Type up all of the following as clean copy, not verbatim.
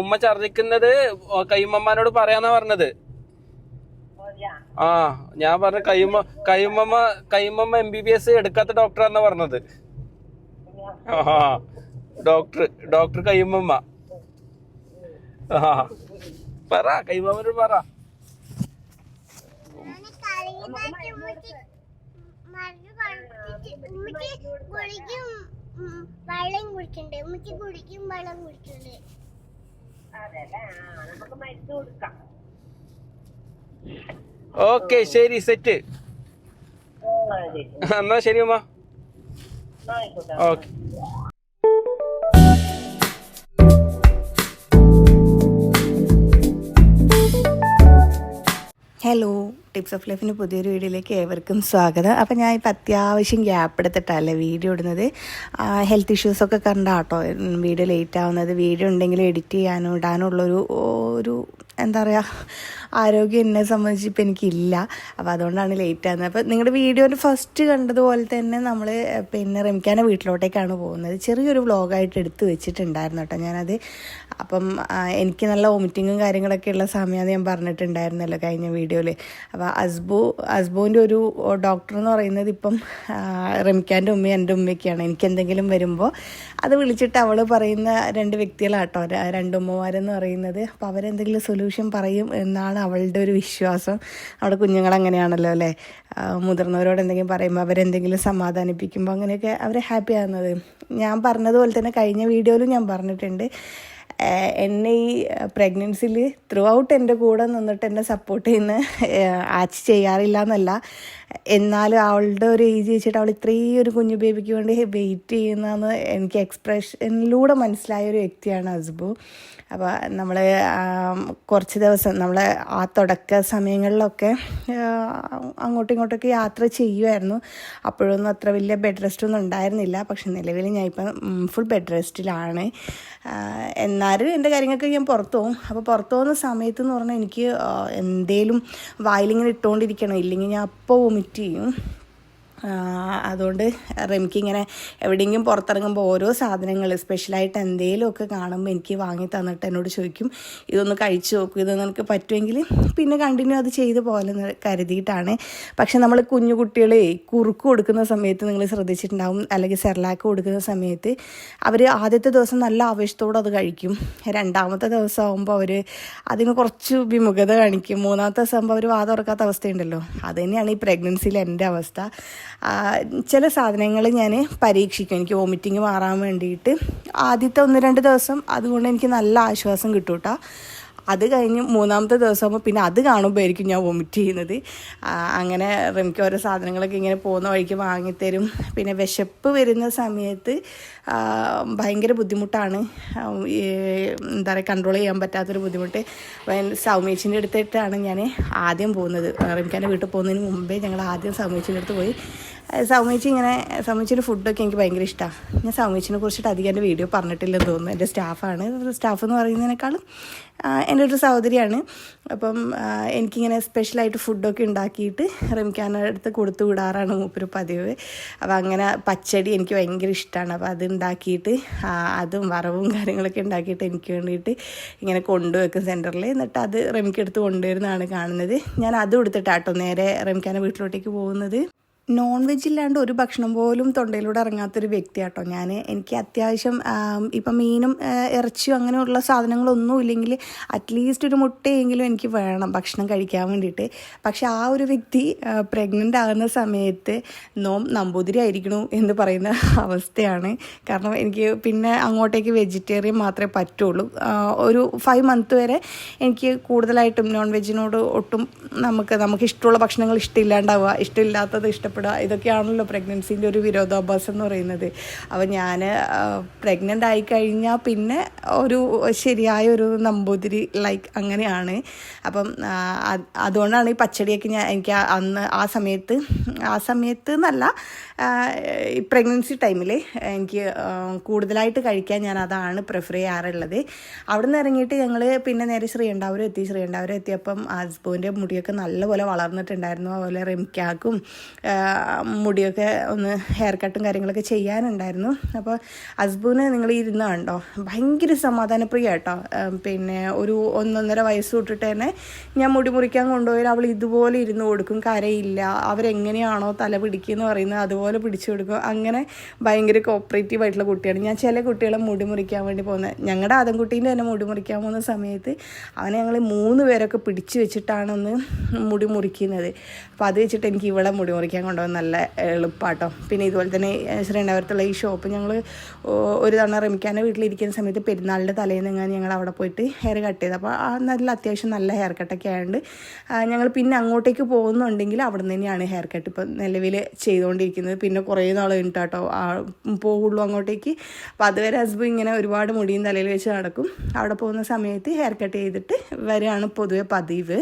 ഉമ്മ ഛർദിക്കുന്നത് കയ്യുമ്മമാനോട് പറയാന്നാ പറഞ്ഞത്. ഞാൻ പറഞ്ഞ കയ്യുമ്മ MBBS എടുക്കാത്ത ഡോക്ടറാന്നാ പറഞ്ഞത്. ഡോക്ടർ കയ്യുമ്മ. പറ കയ്യുമ്മനോട് പറ. വെള്ളം കുടിക്കണ്ടേ? ഉമ്മച്ചി കുടിക്കും, വെള്ളം കുടിക്കണ്ടേ? നമുക്ക് മരുന്ന് കൊടുക്കാം. ഓക്കെ, ശരി, സെറ്റ്. എന്നാ ശരി ഉമ്മ. ഓക്കെ. ഹലോ, ടിപ്സ് ഓഫ് ലൈഫിൻ്റെ പുതിയൊരു വീഡിയോയിലേക്ക് ഏവർക്കും സ്വാഗതം. അപ്പോൾ ഞാൻ ഇപ്പോൾ അത്യാവശ്യം ഗ്യാപ്പ് എടുത്തിട്ടല്ലേ വീഡിയോ ഇടുന്നത്. ഹെൽത്ത് ഇഷ്യൂസൊക്കെ കണ്ടാട്ടോ വീഡിയോ ലേറ്റ് ആവുന്നത്. വീഡിയോ ഉണ്ടെങ്കിൽ എഡിറ്റ് ചെയ്യാനും ഇടാനുള്ളൊരു എന്താ പറയുക, ആരോഗ്യം എന്നെ സംബന്ധിച്ച് ഇപ്പം എനിക്കില്ല. അപ്പോൾ അതുകൊണ്ടാണ് ലേറ്റ് ആകുന്നത്. അപ്പോൾ നിങ്ങളുടെ വീഡിയോയിൽ ഫസ്റ്റ് കണ്ടതുപോലെ തന്നെ നമ്മൾ പിന്നെ റംക്കാൻ്റെ വീട്ടിലോട്ടേക്കാണ് പോകുന്നത്. ചെറിയൊരു വ്ളോഗായിട്ട് എടുത്ത് വെച്ചിട്ടുണ്ടായിരുന്നു കേട്ടോ ഞാനത്. അപ്പം എനിക്ക് നല്ല വോമിറ്റിങ്ങും കാര്യങ്ങളൊക്കെ ഉള്ള സമയമാണ് ഞാൻ പറഞ്ഞിട്ടുണ്ടായിരുന്നല്ലോ കഴിഞ്ഞ വീഡിയോയിൽ. അപ്പോൾ അസ്ബുവിൻ്റെ ഒരു ഡോക്ടർ എന്ന് പറയുന്നത് ഇപ്പം റംക്കാൻ്റെ ഉമ്മയും എൻ്റെ ഉമ്മയൊക്കെയാണ്. എനിക്ക് എന്തെങ്കിലും വരുമ്പോൾ അത് വിളിച്ചിട്ട് അവൾ പറയുന്ന രണ്ട് വ്യക്തികളാട്ടോ, രണ്ട് ഉമ്മമാരെന്ന് പറയുന്നത്. അപ്പോൾ അവരെന്തെങ്കിലും സൊല്യൂഷൻ പറയും എന്നാണ് അവളുടെ ഒരു വിശ്വാസം. അവിടെ കുഞ്ഞുങ്ങളങ്ങനെയാണല്ലോ അല്ലേ, മുതിർന്നവരോട് എന്തെങ്കിലും പറയുമ്പോൾ അവരെന്തെങ്കിലും സമാധാനിപ്പിക്കുമ്പോൾ അങ്ങനെയൊക്കെ അവർ ഹാപ്പി ആകുന്നത്. ഞാൻ പറഞ്ഞതുപോലെ തന്നെ കഴിഞ്ഞ വീഡിയോയിലും ഞാൻ പറഞ്ഞിട്ടുണ്ട്, എന്നെ ഈ പ്രഗ്നൻസിയിൽ ത്രൂ ഔട്ട് എൻ്റെ കൂടെ നിന്നിട്ട് എന്നെ സപ്പോർട്ട് ചെയ്യുന്ന ആച്ച് ചെയ്യാറില്ല എന്നല്ല, എന്നാലും അവളുടെ ഒരു ഏജ് വെച്ചിട്ട് അവൾ ഇത്രയും ഒരു കുഞ്ഞു ബേബിക്ക് വേണ്ടി വെയിറ്റ് ചെയ്യുന്നതെന്ന് എനിക്ക് എക്സ്പ്രഷനിലൂടെ മനസ്സിലായ ഒരു വ്യക്തിയാണ് അസ്ബു. അപ്പോൾ നമ്മൾ കുറച്ച് ദിവസം നമ്മൾ ആ തുടക്ക സമയങ്ങളിലൊക്കെ അങ്ങോട്ടും ഇങ്ങോട്ടൊക്കെ യാത്ര ചെയ്യുമായിരുന്നു. അപ്പോഴൊന്നും അത്ര വലിയ ബെഡ് റെസ്റ്റൊന്നും ഉണ്ടായിരുന്നില്ല. പക്ഷെ നിലവിൽ ഞാൻ ഇപ്പം ഫുൾ ബെഡ് റെസ്റ്റിലാണ്. എന്നാലും എൻ്റെ കാര്യങ്ങൾക്ക് ഞാൻ പുറത്തു പോകും. അപ്പോൾ പുറത്തു പോകുന്ന സമയത്ത് എന്ന് പറഞ്ഞാൽ എനിക്ക് എന്തേലും വായിലിങ്ങനെ ഇട്ടുകൊണ്ടിരിക്കണം, ഇല്ലെങ്കിൽ ഞാൻ അപ്പോൾ വൊമിറ്റ് ചെയ്യും. അതുകൊണ്ട് റംക്കിങ്ങനെ എവിടെയെങ്കിലും പുറത്തിറങ്ങുമ്പോൾ ഓരോ സാധനങ്ങൾ സ്പെഷ്യലായിട്ട് എന്തെങ്കിലുമൊക്കെ കാണുമ്പോൾ എനിക്ക് വാങ്ങി തന്നിട്ട് എന്നോട് ചോദിക്കും, ഇതൊന്ന് കഴിച്ചു നോക്കും, ഇതൊന്നും എനിക്ക് പറ്റുമെങ്കിൽ പിന്നെ കണ്ടിന്യൂ അത് ചെയ്ത് പോലെ കരുതിയിട്ടാണ്. പക്ഷെ നമ്മൾ കുഞ്ഞു കുട്ടികളെ കുറുക്ക് കൊടുക്കുന്ന സമയത്ത് നിങ്ങൾ ശ്രദ്ധിച്ചിട്ടുണ്ടാവും, അല്ലെങ്കിൽ സെർലാക്ക് കൊടുക്കുന്ന സമയത്ത് അവർ ആദ്യത്തെ ദിവസം നല്ല ആവേശത്തോടെ അത് കഴിക്കും. രണ്ടാമത്തെ ദിവസം ആകുമ്പോൾ അവർ അതിന് കുറച്ച് വിമുഖത കാണിക്കും. മൂന്നാമത്തെ ദിവസം ആകുമ്പോൾ അവർ വാ തുറക്കാത്ത അവസ്ഥയുണ്ടല്ലോ. അത് തന്നെയാണ് ഈ പ്രഗ്നൻസിയിൽ എൻ്റെ അവസ്ഥ. ചില സാധനങ്ങൾ ഞാൻ പരീക്ഷിക്കും എനിക്ക് വോമിറ്റിങ് മാറാൻ വേണ്ടിയിട്ട്. ആദ്യത്തെ 1-2 ദിവസം അതുകൊണ്ട് എനിക്ക് നല്ല ആശ്വാസം കിട്ടും കേട്ടോ. അത് കഴിഞ്ഞ് മൂന്നാമത്തെ ദിവസമാകുമ്പോൾ പിന്നെ അത് കാണുമ്പോഴായിരിക്കും ഞാൻ വൊമിറ്റ് ചെയ്യുന്നത്. അങ്ങനെ എനിക്ക് ഓരോ സാധനങ്ങളൊക്കെ ഇങ്ങനെ പോകുന്ന വഴിക്ക് വാങ്ങിത്തരും. പിന്നെ വിശപ്പ് വരുന്ന സമയത്ത് ഭയങ്കര ബുദ്ധിമുട്ടാണ്, എന്താ പറയുക, കൺട്രോൾ ചെയ്യാൻ പറ്റാത്തൊരു ബുദ്ധിമുട്ട്. സൗമേച്ചിൻ്റെ അടുത്തിട്ടാണ് ഞാൻ ആദ്യം പോകുന്നത്. റംക്കാൻ്റെ വീട്ടിൽ പോകുന്നതിന് മുമ്പേ ഞങ്ങൾ ആദ്യം സൗമേച്ചിൻ്റെ അടുത്ത് പോയി. സൗമേച്ചിൻ്റെ ഫുഡൊക്കെ എനിക്ക് ഭയങ്കര ഇഷ്ടമാണ്. ഞാൻ സൗമേച്ചിനെ കുറിച്ചിട്ട് അധികം എൻ്റെ വീഡിയോ പറഞ്ഞിട്ടില്ലെന്ന് തോന്നുന്നു. എൻ്റെ സ്റ്റാഫ് എന്ന് പറയുന്നതിനേക്കാളും എൻ്റെ ഒരു സഹോദരിയാണ്. അപ്പം എനിക്കിങ്ങനെ സ്പെഷ്യലായിട്ട് ഫുഡൊക്കെ ഉണ്ടാക്കിയിട്ട് റംക്കാൻ്റെ അടുത്ത് കൊടുത്തു വിടാറാണ് മൂപ്പര് പതിവ്. അപ്പോൾ അങ്ങനെ പച്ചടി എനിക്ക് ഭയങ്കര ഇഷ്ടമാണ്. അപ്പോൾ അത് ഉണ്ടാക്കിയിട്ട് അതും വറവും കാര്യങ്ങളൊക്കെ ഉണ്ടാക്കിയിട്ട് എനിക്ക് വേണ്ടിയിട്ട് ഇങ്ങനെ കൊണ്ടുവെക്കും സെൻറ്ററിൽ. എന്നിട്ട് അത് റംക്കെടുത്ത് കൊണ്ടുവരുന്നതാണ് കാണുന്നത്. ഞാൻ അതും എടുത്തിട്ടാട്ടോ നേരെ റംക്കാൻ്റെ വീട്ടിലോട്ടേക്ക് പോകുന്നത്. നോൺ വെജ് ഇല്ലാണ്ട് ഒരു ഭക്ഷണം പോലും തൊണ്ടയിലൂടെ ഇറങ്ങാത്തൊരു വ്യക്തിയാട്ടോ ഞാൻ. എനിക്ക് അത്യാവശ്യം ഇപ്പം മീനും ഇറച്ചിയും അങ്ങനെയുള്ള സാധനങ്ങളൊന്നും ഇല്ലെങ്കിൽ അറ്റ്ലീസ്റ്റ് ഒരു മുട്ടയെങ്കിലും എനിക്ക് വേണം ഭക്ഷണം കഴിക്കാൻ വേണ്ടിയിട്ട്. പക്ഷെ ആ ഒരു വ്യക്തി പ്രഗ്നൻ്റ് ആകുന്ന സമയത്ത് നമ്പൂതിരി ആയിരിക്കണു എന്ന് പറയുന്ന അവസ്ഥയാണ്. കാരണം എനിക്ക് പിന്നെ അങ്ങോട്ടേക്ക് വെജിറ്റേറിയൻ മാത്രമേ പറ്റുള്ളൂ. ഒരു 5 മന്ത് വരെ എനിക്ക് കൂടുതലായിട്ടും നോൺ വെജിനോട് ഒട്ടും നമുക്ക് ഇഷ്ടമുള്ള ഭക്ഷണങ്ങൾ ഇഷ്ടമില്ലാണ്ടാവുക, ഇഷ്ടമില്ലാത്തത് ഇഷ്ടപ്പെടുക, ഇതൊക്കെയാണല്ലോ പ്രഗ്നൻസിൻ്റെ ഒരു വിരോധാഭാസം എന്ന് പറയുന്നത്. അപ്പോൾ ഞാൻ പ്രഗ്നൻ്റ് ആയിക്കഴിഞ്ഞാൽ പിന്നെ ഒരു ശരിയായ ഒരു നമ്പൂതിരി അങ്ങനെയാണ്. അപ്പം അതുകൊണ്ടാണ് ഈ പച്ചടിയൊക്കെ എനിക്ക് അന്ന് ആ സമയത്ത് എന്നല്ല, ഈ പ്രഗ്നൻസി ടൈമിൽ എനിക്ക് കൂടുതലായിട്ട് കഴിക്കാൻ ഞാൻ അതാണ് പ്രിഫർ ചെയ്യാറുള്ളത്. അവിടെ നിന്ന് ഇറങ്ങിയിട്ട് ഞങ്ങൾ പിന്നെ നേരെ ശ്രീകണ്ഠാപുരം എത്തിയപ്പം ഹസ്ബൻഡിൻ്റെ മുടിയൊക്കെ നല്ലപോലെ വളർന്നിട്ടുണ്ടായിരുന്നു. അതുപോലെ റംക്കാക്കും മുടിയൊക്കെ ഒന്ന് ഹെയർ കട്ടും കാര്യങ്ങളൊക്കെ ചെയ്യാനുണ്ടായിരുന്നു. അപ്പോൾ ഹസ്ബൂന് നിങ്ങൾ ഇരുന്ന് കണ്ടോ, ഭയങ്കര സമാധാനപ്രിയ കേട്ടോ. പിന്നെ ഒരു 1.5 വയസ്സ് തൊട്ടിട്ട് തന്നെ ഞാൻ മുടി മുറിക്കാൻ കൊണ്ടുപോയാൽ അവൾ ഇതുപോലെ ഇരുന്ന് കൊടുക്കും, കരയില്ല. അവരെങ്ങനെയാണോ തല പിടിക്കുകയെന്ന് പറയുന്നത് അതുപോലെ പിടിച്ചു കൊടുക്കും. അങ്ങനെ ഭയങ്കര കോപ്പറേറ്റീവ് ആയിട്ടുള്ള കുട്ടിയാണ്. ഞാൻ ചില കുട്ടികളെ മുടി മുറിക്കാൻ വേണ്ടി പോകുന്നത്, ഞങ്ങളുടെ ആദംകുട്ടീൻ്റെ തന്നെ മുടി മുറിക്കാൻ പോകുന്ന സമയത്ത് അവനെ ഞങ്ങൾ 3 പേരൊക്കെ പിടിച്ചു വെച്ചിട്ടാണ് ഒന്ന് മുടി മുറിക്കുന്നത്. അപ്പോൾ അത് വെച്ചിട്ട് എനിക്ക് ഇവിടെ മുടി മുറിക്കാൻ കൊണ്ടുപോകാൻ നല്ല എളുപ്പമാട്ടോ. പിന്നെ ഇതുപോലെ തന്നെ ശ്രീനഗരത്തുള്ള ഈ ഷോപ്പ് ഞങ്ങൾ ഒരു തവണ റമിക്കാൻ്റെ വീട്ടിലിരിക്കുന്ന സമയത്ത് പെരുന്നാളിൻ്റെ തലേന്ന് ഞങ്ങൾ അവിടെ പോയിട്ട് ഹെയർ കട്ട് ചെയ്ത്, അപ്പോൾ നല്ല അത്യാവശ്യം നല്ല ഹെയർ കട്ടൊക്കെ ആയതുകൊണ്ട് ഞങ്ങൾ പിന്നെ അങ്ങോട്ടേക്ക് പോകുന്നുണ്ടെങ്കിൽ അവിടെ നിന്ന് തന്നെയാണ് ഹെയർ കട്ട് ഇപ്പോൾ നിലവിൽ ചെയ്തുകൊണ്ടിരിക്കുന്നത്. പിന്നെ കുറേ നാൾ കഴിഞ്ഞിട്ടാട്ടോ പോകുള്ളൂ അങ്ങോട്ടേക്ക്. അപ്പോൾ അതുവരെ ഹസ്ബൻഡ് ഇങ്ങനെ ഒരുപാട് മുടിയും തലയിൽ വെച്ച് നടക്കും. അവിടെ പോകുന്ന സമയത്ത് ഹെയർ കട്ട് ചെയ്തിട്ട് വരെയാണ് പൊതുവെ പതിവ്.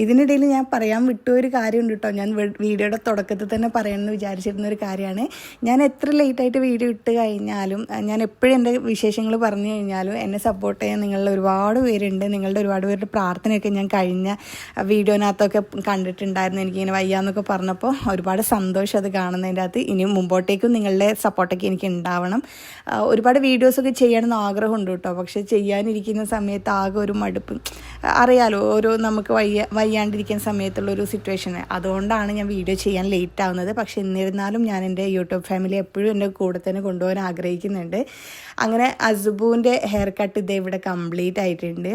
ഇതിനിടയിൽ ഞാൻ പറയാൻ വിട്ടൊരു കാര്യമുണ്ട് കേട്ടോ. ഞാൻ വീഡിയോയുടെ തുടക്കത്തിൽ തന്നെ പറയണമെന്ന് വിചാരിച്ചിരുന്ന ഒരു കാര്യമാണ്. ഞാൻ എത്ര ലേറ്റായിട്ട് വീഡിയോ ഇട്ട് കഴിഞ്ഞാലും, ഞാൻ എപ്പോഴും എൻ്റെ വിശേഷങ്ങൾ പറഞ്ഞു കഴിഞ്ഞാലും എന്നെ സപ്പോർട്ട് ചെയ്യാൻ നിങ്ങളിൽ ഒരുപാട് പേരുണ്ട്. നിങ്ങളുടെ ഒരുപാട് പേരുടെ പ്രാർത്ഥനയൊക്കെ ഞാൻ കഴിഞ്ഞ വീഡിയോനകത്തൊക്കെ കണ്ടിട്ടുണ്ടായിരുന്നു. എനിക്കിങ്ങനെ വയ്യാന്നൊക്കെ പറഞ്ഞപ്പോൾ ഒരുപാട് സന്തോഷം അത് കാണുന്നതിൻ്റെ അകത്ത്. ഇനി മുമ്പോട്ടേക്കും നിങ്ങളുടെ സപ്പോർട്ടൊക്കെ എനിക്ക് ഉണ്ടാവണം. ഒരുപാട് വീഡിയോസൊക്കെ ചെയ്യണമെന്ന് ആഗ്രഹമുണ്ട് കേട്ടോ. പക്ഷേ ചെയ്യാനിരിക്കുന്ന സമയത്ത് ആകെ ഒരു മടുപ്പ്, അറിയാലോ ഓരോ നമുക്ക് വയ്യാണ്ടിരിക്കുന്ന സമയത്തുള്ളൊരു സിറ്റുവേഷൻ. അതുകൊണ്ടാണ് ഞാൻ വീഡിയോ ചെയ്യാൻ ലേറ്റ് ആവുന്നത്. പക്ഷെ എന്നിരുന്നാലും ഞാൻ എൻ്റെ യൂട്യൂബ് ഫാമിലി എപ്പോഴും എൻ്റെ കൂടെ തന്നെ കൊണ്ടുപോകാൻ ആഗ്രഹിക്കുന്നുണ്ട്. അങ്ങനെ അസുബുവിൻ്റെ ഹെയർ കട്ട് ഇത് ഇവിടെ കംപ്ലീറ്റ് ആയിട്ടുണ്ട്.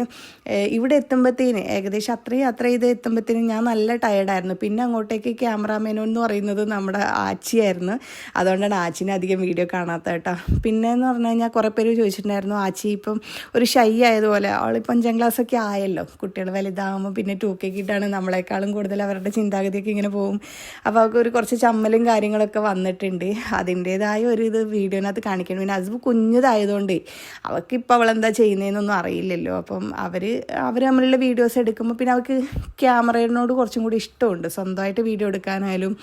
ഇവിടെ എത്തുമ്പോഴത്തേന് ഏകദേശം അത്ര ഇത് എത്തുമ്പോഴത്തേനും ഞാൻ നല്ല ടയർഡായിരുന്നു. പിന്നെ അങ്ങോട്ടേക്ക് ക്യാമറാമാനോ എന്ന് പറയുന്നത് നമ്മുടെ ആച്ചിയായിരുന്നു. അതുകൊണ്ടാണ് ആച്ചിനെ അധികം വീഡിയോ കാണാത്ത കേട്ടോ. പിന്നെ എന്ന് പറഞ്ഞു കഴിഞ്ഞാൽ കുറേ പേര് ചോദിച്ചിട്ടുണ്ടായിരുന്നു, ആച്ചി ഇപ്പം ഒരു ഷൈ ആയതുപോലെ, അവളിപ്പം 5ാം ക്ലാസ്സൊക്കെ ആയല്ലോ, കുട്ടികൾ വലുതാകുമ്പോൾ പിന്നെ 2K കിട്ടാണ് നമ്മളെക്കാളും കൂടുതൽ അവരുടെ ചിന്താഗതിയൊക്കെ ഇങ്ങനെ പോകും. അപ്പോൾ അവർക്ക് കുറച്ച് ചമ്മലും കാര്യങ്ങളൊക്കെ വന്നിട്ടുണ്ട്. അതിൻ്റേതായ ഒരു ഇത് വീഡിയോനകത്ത് കാണിക്കണം. പിന്നെ ഹസ്ബൻഡ് കുഞ്ഞതായതുകൊണ്ട് അവൾക്കിപ്പോൾ അവളെന്താ ചെയ്യുന്നതെന്നൊന്നും അറിയില്ലല്ലോ. അപ്പം അവർ തമ്മിലുള്ള വീഡിയോസ് എടുക്കുമ്പോൾ പിന്നെ അവൾക്ക് ക്യാമറയോട് കുറച്ചും കൂടി ഇഷ്ടമുണ്ട്. സ്വന്തമായിട്ട് വീഡിയോ എടുക്കാനായാലും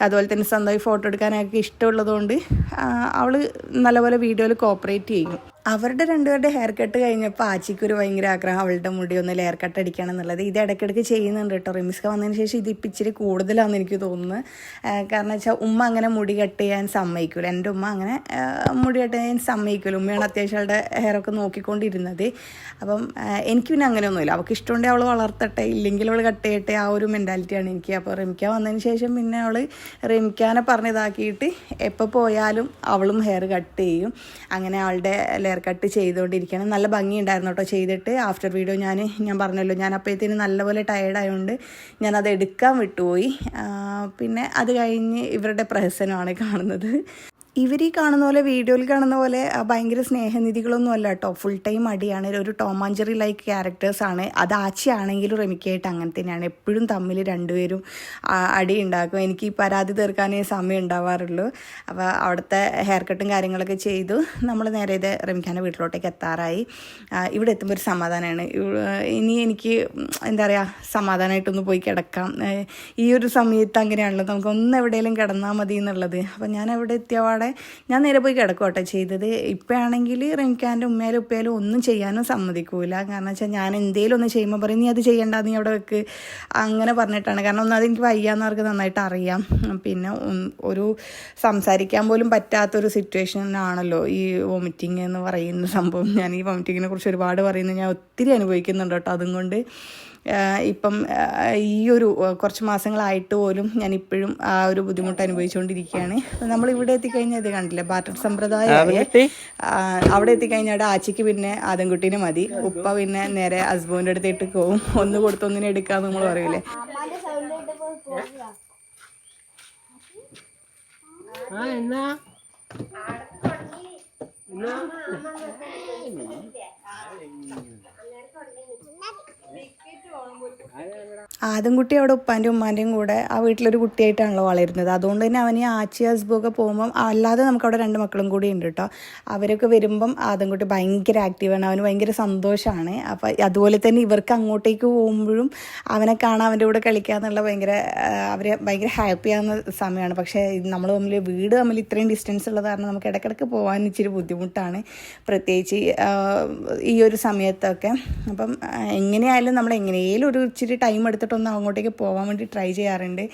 അതുപോലെ തന്നെ സ്വന്തമായി ഫോട്ടോ എടുക്കാനൊക്കെ ഇഷ്ടമുള്ളതുകൊണ്ട് അവൾ നല്ലപോലെ വീഡിയോയിൽ കോപ്പറേറ്റ് ചെയ്യും. അവരുടെ 2 പേരുടെ ഹെയർ കട്ട് കഴിഞ്ഞപ്പോൾ ആച്ചിക്കൊരു ഭയങ്കര ആഗ്രഹം അവളുടെ മുടി ഒന്ന് ലെയർ കട്ട് അടിക്കണം എന്നുള്ളത്. ഇത് ഇടയ്ക്കിടയ്ക്ക് ചെയ്യുന്നുണ്ട് കേട്ടോ. റിമിസ്ക വന്നതിന് ശേഷം ഇത് ഇപ്പം ഇച്ചിരി കൂടുതലാണെന്ന് എനിക്ക് തോന്നുന്നു. കാരണം വെച്ചാൽ ഉമ്മ അങ്ങനെ മുടി കട്ട് ചെയ്യാൻ സമ്മതിക്കില്ല. എൻ്റെ ഉമ്മ അങ്ങനെ മുടി കട്ട് ചെയ്യാൻ സമ്മതിക്കില്ല. ഉമ്മയാണ് അത്യാവശ്യം അവളുടെ ഹെയറൊക്കെ നോക്കിക്കൊണ്ടിരുന്നത്. അപ്പം എനിക്ക് പിന്നെ അങ്ങനെയൊന്നുമില്ല. അവൾക്ക് ഇഷ്ടമുണ്ടെങ്കിൽ അവൾ വളർത്തട്ടെ, ഇല്ലെങ്കിൽ അവൾ കട്ട് ചെയ്യട്ടെ, ആ ഒരു മെൻറ്റാലിറ്റിയാണ് എനിക്ക്. അപ്പോൾ റമിക്ക വന്നതിന് ശേഷം പിന്നെ അവൾ റമിക്കാനെ പറഞ്ഞതാക്കിയിട്ട് എപ്പോൾ പോയാലും അവളും ഹെയർ കട്ട് ചെയ്യും. അങ്ങനെ അവളുടെ ലെയർ കട്ട് ചെയ്തുകൊണ്ടിരിക്കുകയാണ്. നല്ല ഭംഗിയുണ്ടായിരുന്നു കേട്ടോ ചെയ്തിട്ട്. ആഫ്റ്റർ വീഡിയോ ഞാൻ പറഞ്ഞല്ലോ, ഞാൻ അപ്പോഴത്തേന് നല്ലപോലെ ടയേർഡായതുകൊണ്ട് ഞാനത് എടുക്കാൻ വിട്ടുപോയി. പിന്നെ അത് കഴിഞ്ഞ് ഇവരുടെ പ്രഹസനമാണ് കാണുന്നത്. ഇവർ ഈ കാണുന്ന പോലെ, വീഡിയോയിൽ കാണുന്ന പോലെ ഭയങ്കര സ്നേഹനിധികളൊന്നും അല്ല കേട്ടോ. ഫുൾ ടൈം അടിയാണ്. ഒരു ടോം ആൻഡ് ജെറി ലൈക്ക് ക്യാരക്ടേഴ്സാണ്. അത് ആച്ചിയാണെങ്കിലും റമിക്കായിട്ട് അങ്ങനെ തന്നെയാണ്. എപ്പോഴും തമ്മിൽ 2 പേരും അടി ഉണ്ടാക്കും. എനിക്ക് ഈ പരാതി തീർക്കാനേ സമയം ഉണ്ടാവാറുള്ളൂ. അപ്പോൾ അവിടുത്തെ ഹെയർ കട്ടും കാര്യങ്ങളൊക്കെ ചെയ്തു നമ്മൾ നേരെ ഇത് റമിക്കാൻ്റെ വീട്ടിലോട്ടേക്ക് എത്താറായി. ഇവിടെ എത്തുമ്പോൾ ഒരു സമാധാനമാണ്. ഇനി എനിക്ക് എന്താ പറയുക, സമാധാനമായിട്ടൊന്ന് പോയി കിടക്കാം. ഈ ഒരു സമയത്ത് അങ്ങനെയാണല്ലോ, നമുക്കൊന്ന് എവിടെയെങ്കിലും കിടന്നാൽ മതി എന്നുള്ളത്. അപ്പോൾ ഞാൻ എവിടെ എത്തിയവാടെ ഞാൻ നേരെ പോയി കിടക്കോട്ടെ ചെയ്തത്. ഇപ്പോഴാണെങ്കിൽ റമിക്കാൻ്റെ ഉമ്മയിലും ഉപ്പയിലും ഒന്നും ചെയ്യാനും സമ്മതിക്കൂല. കാരണം വെച്ചാൽ ഞാൻ എന്തെങ്കിലും ഒന്ന് ചെയ്യുമ്പോൾ പറയും, നീ അത് ചെയ്യേണ്ട, നീ അവിടെ വെക്ക്, അങ്ങനെ പറഞ്ഞിട്ടാണ്. കാരണം ഒന്നത് എനിക്ക് വയ്യാന്നവർക്ക് നന്നായിട്ട് അറിയാം. പിന്നെ ഒരു സംസാരിക്കാൻ പോലും പറ്റാത്തൊരു സിറ്റുവേഷനാണല്ലോ ഈ വോമിറ്റിംഗ് എന്ന് പറയുന്ന സംഭവം. ഞാൻ ഈ വോമിറ്റിങ്ങിനെ കുറിച്ച് ഒരുപാട് പറയുന്നത് ഞാൻ ഒത്തിരി അനുഭവിക്കുന്നുണ്ട് കേട്ടോ. അതും കൊണ്ട് ഇപ്പം ഈ ഒരു കുറച്ച് മാസങ്ങളായിട്ട് പോലും ഞാൻ ഇപ്പോഴും ആ ഒരു ബുദ്ധിമുട്ട് അനുഭവിച്ചുകൊണ്ടിരിക്കുകയാണ്. നമ്മളിവിടെ എത്തിക്കഴിഞ്ഞാൽ ഇത് കണ്ടില്ലേ, ബാറ്റർ സമ്പ്രദായമായി. അവിടെ എത്തിക്കഴിഞ്ഞാൽ ആച്ചിക്ക് പിന്നെ ആദംകുട്ടീനെ മതി. ഉപ്പ പിന്നെ നേരെ ഹസ്ബൻഡിൻ്റെ അടുത്തേക്ക് പോകും. ഒന്ന് കൊടുത്തൊന്നിനെ എടുക്കാന്ന് നമ്മൾ പറയൂലേ. ആദംകുട്ടി അവിടെ ഉപ്പാൻ്റെയും ഉമ്മാൻ്റെയും കൂടെ ആ വീട്ടിലൊരു കുട്ടിയായിട്ടാണല്ലോ വളരുന്നത്. അതുകൊണ്ട് തന്നെ അവന് ആച്ചി ഹസ്ബൊക്കെ പോകുമ്പം, അല്ലാതെ നമുക്കവിടെ 2 മക്കളും കൂടി ഉണ്ട് കേട്ടോ. അവരൊക്കെ വരുമ്പം ആദംകുട്ടി ഭയങ്കര ആക്റ്റീവാണ്, അവന് ഭയങ്കര സന്തോഷമാണ്. അപ്പോൾ അതുപോലെ തന്നെ ഇവർക്ക് അങ്ങോട്ടേക്ക് പോകുമ്പോഴും അവനെ കാണാൻ, അവൻ്റെ കൂടെ കളിക്കുക എന്നുള്ള അവരെ ഭയങ്കര ഹാപ്പി ആകുന്ന സമയമാണ്. പക്ഷേ നമ്മൾ വീട് തമ്മിൽ ഇത്രയും ഡിസ്റ്റൻസ് ഉള്ളത് കാരണം നമുക്ക് ഇടയ്ക്കിടയ്ക്ക് പോകാൻ ഇച്ചിരി ബുദ്ധിമുട്ടാണ്, പ്രത്യേകിച്ച് ഈ ഒരു സമയത്തൊക്കെ. അപ്പം എങ്ങനെയായാലും നമ്മൾ എങ്ങനെയായാലും ഒരു ഇച്ചിരി ടൈം എടുത്തിട്ട് തൊട്ടൊന്ന് അങ്ങോട്ടേക്ക് പോകാൻ വേണ്ടി ട്രൈ ചെയ്യാറുണ്ട്.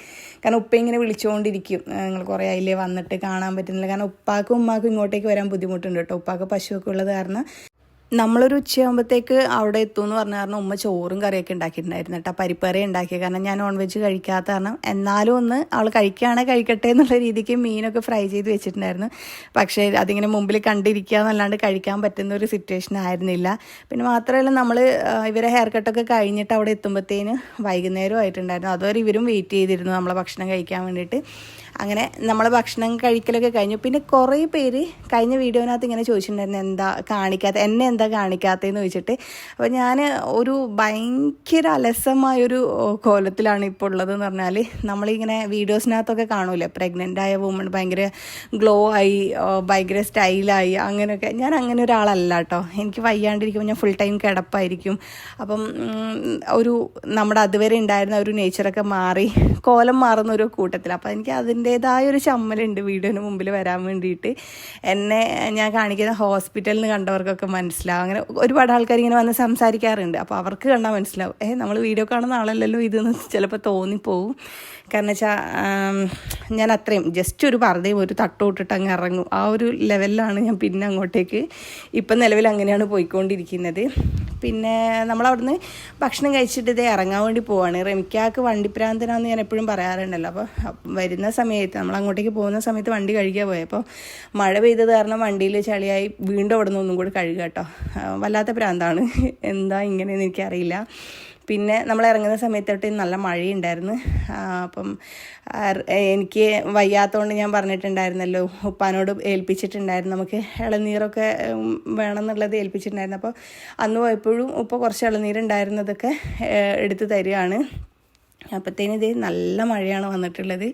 കാരണം ഉപ്പ ഇങ്ങനെ വിളിച്ചുകൊണ്ടിരിക്കും, നിങ്ങൾ കുറേ അതിലേ വന്നിട്ട് കാണാൻ പറ്റുന്നില്ല. കാരണം ഉപ്പാക്കും ഉമ്മാക്കും ഇങ്ങോട്ടേക്ക് വരാൻ ബുദ്ധിമുട്ടുണ്ട് കേട്ടോ. ഉപ്പാക്ക് പശുവൊക്കെ ഉള്ളത് കാരണം നമ്മളൊരു ഉച്ചയാകുമ്പോഴത്തേക്ക് അവിടെ എത്തുമെന്ന് പറഞ്ഞ കാരണം ഉമ്മ ചോറും കറിയൊക്കെ ഉണ്ടാക്കിയിട്ടുണ്ടായിരുന്നു കേട്ടോ. പരിപ്പറി ഉണ്ടാക്കിയത് കാരണം ഞാൻ നോൺ വെജ് കഴിക്കാത്ത കാരണം എന്നാലും ഒന്ന് അവൾ കഴിക്കുകയാണെങ്കിൽ കഴിക്കട്ടെ എന്നുള്ള രീതിക്ക് മീനൊക്കെ ഫ്രൈ ചെയ്ത് വെച്ചിട്ടുണ്ടായിരുന്നു. പക്ഷേ അതിങ്ങനെ മുമ്പിൽ കണ്ടിരിക്കുക എന്നല്ലാണ്ട് കഴിക്കാൻ പറ്റുന്ന ഒരു സിറ്റുവേഷൻ ആയിരുന്നില്ല. പിന്നെ മാത്രമല്ല നമ്മൾ ഇവരെ ഹെയർ കട്ടൊക്കെ കഴിഞ്ഞിട്ട് അവിടെ എത്തുമ്പോഴത്തേന് വൈകുന്നേരം ആയിട്ടുണ്ടായിരുന്നു. അതുവരെ ഇവരും വെയിറ്റ് ചെയ്തിരുന്നു നമ്മളെ ഭക്ഷണം കഴിക്കാൻ വേണ്ടിയിട്ട്. അങ്ങനെ നമ്മൾ ഭക്ഷണം കഴിക്കലൊക്കെ കഴിഞ്ഞു. പിന്നെ കുറേ പേര് കഴിഞ്ഞ വീഡിയോനകത്ത് ഇങ്ങനെ ചോദിച്ചിട്ടുണ്ടായിരുന്നു എന്താ കാണിക്കാത്ത, എന്നെ എന്താ കാണിക്കാത്തതെന്ന് ചോദിച്ചിട്ട്. അപ്പോൾ ഞാൻ ഒരു ഭയങ്കര അലസമായൊരു കോലത്തിലാണ് ഇപ്പോൾ ഉള്ളതെന്ന് പറഞ്ഞാൽ, നമ്മളിങ്ങനെ വീഡിയോസിനകത്തൊക്കെ കാണൂലേ പ്രഗ്നൻ്റ് ആയ വുമൺ ഭയങ്കര ഗ്ലോ ആയി ഭയങ്കര സ്റ്റൈലായി അങ്ങനെയൊക്കെ. ഞാൻ അങ്ങനെ ഒരാളല്ല കേട്ടോ. എനിക്ക് വയ്യാണ്ടിരിക്കുമ്പോൾ ഞാൻ ഫുൾ ടൈം കിടപ്പായിരിക്കും. അപ്പം ഒരു നമ്മുടെ അതുവരെ ഉണ്ടായിരുന്ന ഒരു നേച്ചറൊക്കെ മാറി കോലം മാറുന്ന ഒരു കൂട്ടത്തിൽ. അപ്പോൾ എനിക്ക് അതിൻ്റേതായൊരു ചമ്മലുണ്ട് വീഡിയോന് മുമ്പിൽ വരാൻ വേണ്ടിയിട്ട്. എന്നെ ഞാൻ കാണിക്കുന്ന ഹോസ്പിറ്റലിൽ നിന്ന് കണ്ടവർക്കൊക്കെ മനസ്സിലാവും. അങ്ങനെ ഒരുപാട് ആൾക്കാർ ഇങ്ങനെ വന്ന് സംസാരിക്കാറുണ്ട്. അപ്പോൾ അവർക്ക് കണ്ടാൽ മനസ്സിലാവും നമ്മൾ വീഡിയോ കാണുന്ന ആളല്ലല്ലോ ഇതെന്ന് ചിലപ്പോൾ തോന്നിപ്പോവും. കാരണം വെച്ചാൽ ഞാൻ അത്രയും ജസ്റ്റ് ഒരു പർദ്ദയും ഒരു തട്ടോട്ടിട്ട് അങ്ങ് ഇറങ്ങും. ആ ഒരു ലെവലിലാണ് ഞാൻ പിന്നെ അങ്ങോട്ടേക്ക് ഇപ്പം നിലവിൽ അങ്ങനെയാണ് പോയിക്കൊണ്ടിരിക്കുന്നത്. പിന്നെ നമ്മളവിടുന്ന് ഭക്ഷണം കഴിച്ചിട്ട് ഇതേ ഇറങ്ങാൻ വേണ്ടി പോവാണ്. റെമിക്കാക്ക് വണ്ടിപ്രാന്തനാന്ന് ഞാൻ എപ്പോഴും പറയാറുണ്ടല്ലോ. അപ്പോൾ വരുന്ന സമയത്ത് നമ്മൾ അങ്ങോട്ടേക്ക് പോകുന്ന സമയത്ത് വണ്ടി കഴുകിയാൽ പോയി. അപ്പോൾ മഴ പെയ്തത് കാരണം വണ്ടിയിൽ ചളിയായി വീണ്ടും അവിടെ നിന്ന് ഒന്നും കൂടി കഴുകുക കേട്ടോ. വല്ലാത്ത പ്രാന്താണ്, എന്താ ഇങ്ങനെയെന്ന് എനിക്കറിയില്ല. പിന്നെ നമ്മൾ ഇറങ്ങുന്ന സമയത്തോട്ട് നല്ല മഴയുണ്ടായിരുന്നു. അപ്പം എനിക്ക് വയ്യാത്തതുകൊണ്ട് ഞാൻ പറഞ്ഞിട്ടുണ്ടായിരുന്നല്ലോ, ഉപ്പാനോട് ഏൽപ്പിച്ചിട്ടുണ്ടായിരുന്നു നമുക്ക് ഇളനീരൊക്കെ വേണമെന്നുള്ളത് ഏൽപ്പിച്ചിട്ടുണ്ടായിരുന്നു. അപ്പോൾ അന്ന് പോയപ്പോഴും ഉപ്പ കുറച്ച് ഇളനീരുണ്ടായിരുന്നതൊക്കെ എടുത്ത് തരികയാണ്. അപ്പോഴത്തേനും ഇത് നല്ല മഴയാണ് വന്നിട്ടുള്ളത്.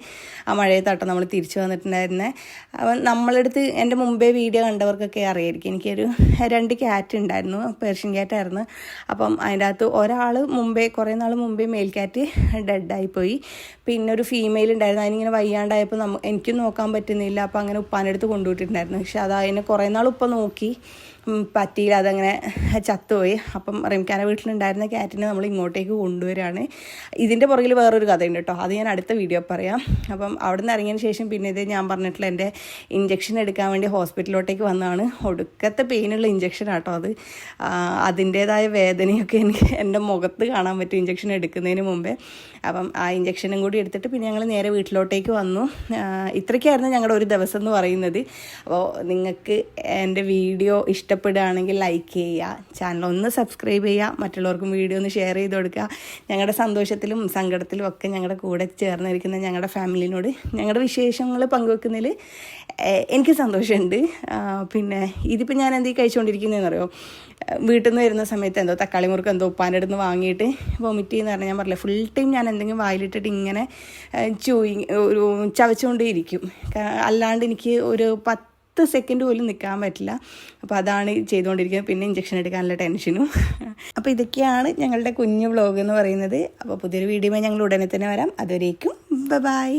ആ മഴയത്താട്ടോ നമ്മൾ തിരിച്ചു വന്നിട്ടുണ്ടായിരുന്നത്. അപ്പം നമ്മളടുത്ത് എൻ്റെ മുമ്പേ വീഡിയോ കണ്ടവർക്കൊക്കെ അറിയായിരിക്കും, എനിക്കൊരു 2 ക്യാറ്റ് ഉണ്ടായിരുന്നു, പേർഷ്യൻ ക്യാറ്റായിരുന്നു. അപ്പം അതിൻ്റെ അകത്ത് ഒരാൾ മുമ്പേ കുറേ നാൾ മുമ്പേ മെയിൽ ക്യാറ്റ് ഡെഡായിപ്പോയി. പിന്നെ ഒരു ഫീമെയിൽ ഉണ്ടായിരുന്നു, അതിനിങ്ങനെ വയ്യാണ്ടായപ്പോൾ എനിക്കും നോക്കാൻ പറ്റുന്നില്ല. അപ്പോൾ അങ്ങനെ ഉപ്പാൻ്റെ അടുത്ത് കൊണ്ടുപോയിട്ടുണ്ടായിരുന്നു. പക്ഷെ അത് അതിനെ കുറേ നാൾ ഉപ്പ നോക്കി, പറ്റിയില്ല, അതങ്ങനെ ചത്തുപോയി. അപ്പം റെമിക്കാൻ്റെ വീട്ടിലുണ്ടായിരുന്ന ക്യാറ്റിനെ നമ്മൾ ഇങ്ങോട്ടേക്ക് കൊണ്ടുവരികയാണ്. ഇതിൻ്റെ പുറകിൽ വേറൊരു കഥയുണ്ട് കേട്ടോ, അത് ഞാൻ അടുത്ത വീഡിയോ പറയാം. അപ്പം അവിടെ നിന്ന് ഇറങ്ങിയതിന് ശേഷം പിന്നെ ഇത് ഞാൻ പറഞ്ഞിട്ടുള്ള എൻ്റെ ഇഞ്ചക്ഷൻ എടുക്കാൻ വേണ്ടി ഹോസ്പിറ്റലിലോട്ടേക്ക് വന്നതാണ്. ഒടുക്കത്തെ പെയിനുള്ള ഇഞ്ചക്ഷൻ ആട്ടോ അത്. അതിൻ്റേതായ വേദനയൊക്കെ എനിക്ക് എൻ്റെ മുഖത്ത് കാണാൻ പറ്റും ഇഞ്ചക്ഷൻ എടുക്കുന്നതിന് മുമ്പേ. അപ്പം ആ ഇഞ്ചക്ഷനും കൂടി എടുത്തിട്ട് പിന്നെ ഞങ്ങൾ നേരെ വീട്ടിലോട്ടേക്ക് വന്നു. ഇത്രയ്ക്കായിരുന്നു ഞങ്ങളുടെ ഒരു ദിവസം എന്ന് പറയുന്നത്. അപ്പോൾ നിങ്ങൾക്ക് എൻ്റെ വീഡിയോ ഇഷ്ടപ്പെടുകയാണെങ്കിൽ ലൈക്ക് ചെയ്യുക, ചാനൽ ഒന്ന് സബ്സ്ക്രൈബ് ചെയ്യുക, മറ്റുള്ളവർക്കും വീഡിയോ ഒന്ന് ഷെയർ ചെയ്ത് കൊടുക്കുക. ഞങ്ങളുടെ സന്തോഷത്തിലും സങ്കടത്തിലും ഒക്കെ ഞങ്ങളുടെ കൂടെ ചേർന്നിരിക്കുന്ന ഞങ്ങളുടെ ഫാമിലിനോട് ഞങ്ങളുടെ വിശേഷങ്ങൾ പങ്കുവെക്കുന്നതിൽ എനിക്ക് സന്തോഷമുണ്ട്. പിന്നെ ഇതിപ്പോൾ ഞാൻ എന്തെങ്കിലും കഴിച്ചുകൊണ്ടിരിക്കുന്നതെന്നറിയോ, വീട്ടിൽ നിന്ന് വരുന്ന സമയത്ത് എന്തോ തക്കാളി മുറുക്ക് എന്തോ ഉപ്പാൻ്റെ അടുത്ത് നിന്ന് വാങ്ങിയിട്ട് വൊമിറ്റ് ചെയ്യുന്ന പറഞ്ഞാൽ ഞാൻ പറഞ്ഞില്ല, ഫുൾ ടൈം ഞാൻ എന്തെങ്കിലും വായിലിട്ടിട്ട് ഇങ്ങനെ ഒരു ചവച്ചുകൊണ്ടേയിരിക്കും. അല്ലാണ്ട് എനിക്ക് ഒരു 10 സെക്കൻഡ് പോലും നിൽക്കാൻ പറ്റില്ല. അപ്പോൾ അതാണ് ചെയ്തുകൊണ്ടിരിക്കുന്നത്. പിന്നെ ഇഞ്ചക്ഷൻ എടുക്കാനുള്ള ടെൻഷനും. അപ്പോൾ ഇതൊക്കെയാണ് ഞങ്ങളുടെ കുഞ്ഞു വ്ളോഗ് എന്ന് പറയുന്നത്. അപ്പോൾ പുതിയൊരു വീഡിയോയുമായി ഞങ്ങൾ ഉടനെ തന്നെ വരാം. അതുവരേക്കും ബൈ.